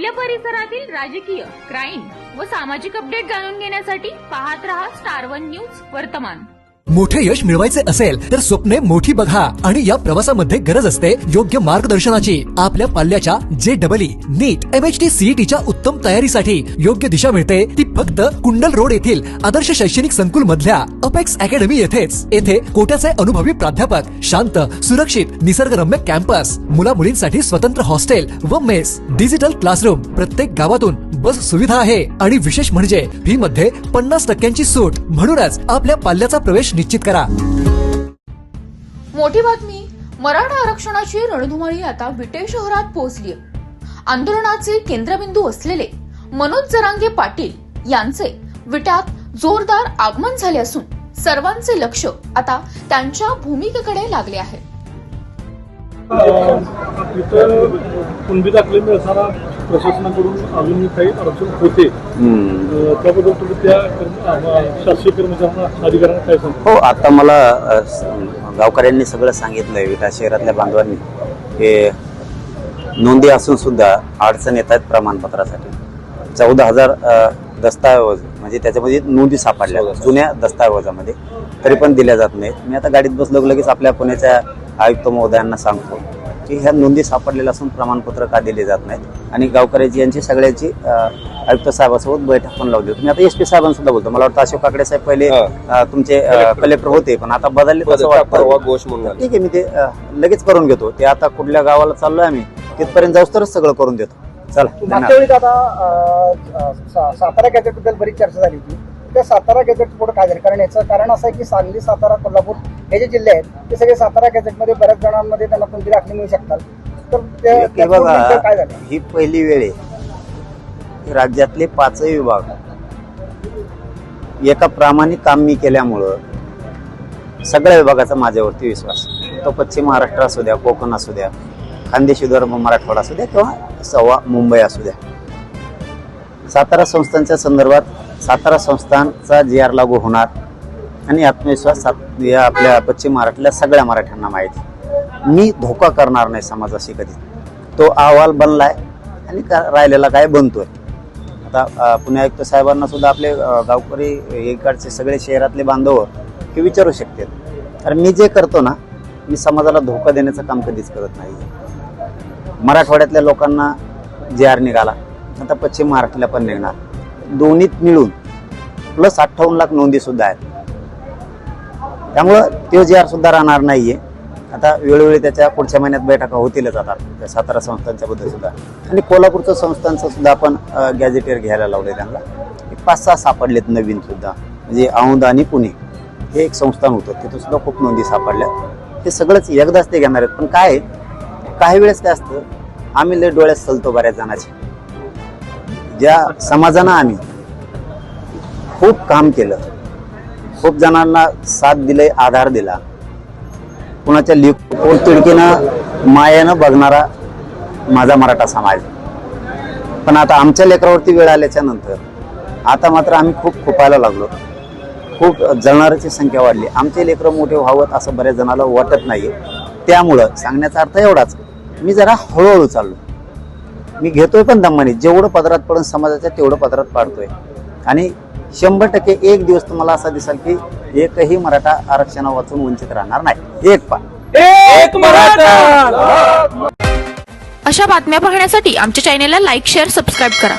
आपल्या परिसरातील राजकीय, क्राईम व सामाजिक अपडेट जाणून घेण्यासाठी पाहत रहा स्टार1 न्यूज वर्तमान। मोठे यश मिळवायचे असेल तर स्वप्ने मोठी बघा आणि या प्रवासामध्ये गरज असते योग्य मार्गदर्शनाची। आपल्या पाल्याच्या JEE, नीट, MHT, CETच्या उत्तम तयारीसाठी योग्य दिशा मिळते ती फक्त कुंडल रोड येथील आदर्श शैक्षणिक संकुल मधल्या अपेक्स अकॅडमी येथेच। येथे कोट्याचे अनुभवी प्राध्यापक, शांत, सुरक्षित, निसर्गरम्य कॅम्पस, मुला मुलींसाठी स्वतंत्र हॉस्टेल व मेस, डिजिटल क्लासरूम, प्रत्येक गावातून बस सुविधा आहे आणि विशेष म्हणजे फी मध्ये 50% सूट। म्हणूनच आपल्या पाल्याचा प्रवेश निश्चित करा। मोठी बातमी, मराठा आरक्षणाची रणधुमाळी आता विटे शहरात पोहोचली। आंदोलनाचे केंद्रबिंदू असलेले मनोज जरांगे पाटील यांचे विट्यात जोरदार आगमन झाले असून सर्वांचे लक्ष आता त्यांच्या भूमिकेकडे लागले आहे। कुणबी दाखले मिळताना प्रशासनाकडून अजूनही काही अडचण होते, त्याबद्दल तुम्ही त्या शासकीय कर्मचाऱ्यांना, अधिकाऱ्यांना काय सांगता? हो, आता मला गावकऱ्यांनी सगळं सांगितलंय, विटा शहरातल्या बांधवांनी, हे नोंदी असून सुद्धा अडचण येत आहेत प्रमाणपत्रासाठी। 14,000 दस्तावेज म्हणजे त्याच्यामध्ये नोंदी सापडल्या जुन्या दस्तावेजामध्ये, तरी पण दिल्या जात नाहीत। मी आता गाडीत बसलो लगेच आपल्या पुण्याच्या आयुक्त महोदयांना सांगतो की ह्या नोंदी सापडलेल्या असून प्रमाणपत्र का दिले जात नाहीत आणि गावकऱ्याची यांची सगळ्याची आयुक्त साहेबांसोबत बैठक पण लावली होती। मी आता SP साहेबांसुद्धा बोलतो, मला वाटतं अशोक काकडे साहेब पहिले तुमचे कलेक्टर होते पण आता बदलले तसं वाटतं। ठीक आहे, मी ते लगेच करून घेतो। ते आता कुठल्या गावाला चाललोय आम्ही तिथपर्यंत जाऊस तरच सगळं करून देतो। चला, सातारा गॅजेट बद्दल बरीच चर्चा झाली होती, त्या सातारा गॅजेट पुढे काय झालं? कारण याचं कारण असं आहे की सांगली, सातारा, कोल्हापूर हे जे जिल्हे आहेत ते सगळे सातारा गॅजेटमध्ये बऱ्याच जणांमध्ये त्यांना कोणती दाखले मिळू शकतात, तर बघा, काय झालं? ही पहिली वेळ आहे राज्यातले 5 विभाग एका प्रामाणिक काम मी केल्यामुळं सगळ्या विभागाचा माझ्यावरती विश्वास, तो पश्चिम महाराष्ट्र असू द्या, कोकण असू द्या, खानदेश विदर्भ, मराठवाडा असू द्या किंवा सव्वा मुंबई असू द्या, सातारा संस्थांच्या संदर्भात सातारा संस्थांचा GR लागू होणार आणि आत्मविश्वास या आपल्या पश्चिम महाराष्ट्रातल्या सगळ्या मराठ्यांना माहिती। मी धोका करणार नाही समाजाशी कधी, तो अहवाल बनलाय आणि राहिलेला काय बनतोय। आता पुणे आयुक्त साहेबांना सुद्धा आपले गावकरी इकडचे सगळे शहरातले बांधव हे विचारू शकतात, कारण मी जे करतो ना, मी समाजाला धोका देण्याचं काम कधीच करत नाही। मराठवाड्यातल्या लोकांना GR निघाला, आता पश्चिम महाराष्ट्राला पण निघणार, दोन्हीत मिळून प्लस 58 लाख नोंदी सुद्धा आहेत, त्यामुळं तो GR सुद्धा राहणार नाहीये। आता वेळोवेळी त्याच्या पुढच्या महिन्यात बैठका होतीलच आता त्या सातारा संस्थांच्या बद्दल सुद्धा, आणि कोल्हापूरच्या संस्थांचं सुद्धा आपण गॅजेटियर घ्यायला लावले त्यांना। 5-6 सापडलेत नवीन सुद्धा, म्हणजे औंध आणि पुणे हे एक संस्थान होतं, तिथं सुद्धा खूप नोंदी सापडल्या। हे सगळंच एकदाच ते घेणार आहेत, पण काय काही वेळेस काय असतं, आम्ही लय डोळ्यात चलतो बऱ्याच जणांचे, ज्या समाजानं आम्ही खूप काम केलं, खूप जणांना साथ दिले, आधार दिला, कुणाच्या तिडकीनं मायानं बघणारा माझा मराठा समाज, पण आता आमच्या लेकरावरती वेळ आल्याच्या नंतर आता मात्र आम्ही खूप खुपायला लागलो, खूप जळणाऱ्याची संख्या वाढली। आमचे लेकरं मोठे व्हावं असं बऱ्याच जणाला वाटत नाहीये, त्यामुळं सांगण्याचा अर्थ एवढाच, मी जरा हळूहळू चाललो, मी घेतोय पण दमाने, जेवढं पदरात पडून समाजाच्या तेवढं पदरात पाडतोय, आणि 100% एक दिवस तुम्हाला असा दिसेल की एकही मराठा आरक्षणा वाचून वंचित राहणार नाही। एक मराठा। अशा बातम्या पाहण्यासाठी आमच्या चॅनेलला लाईक, शेअर, सबस्क्राईब करा।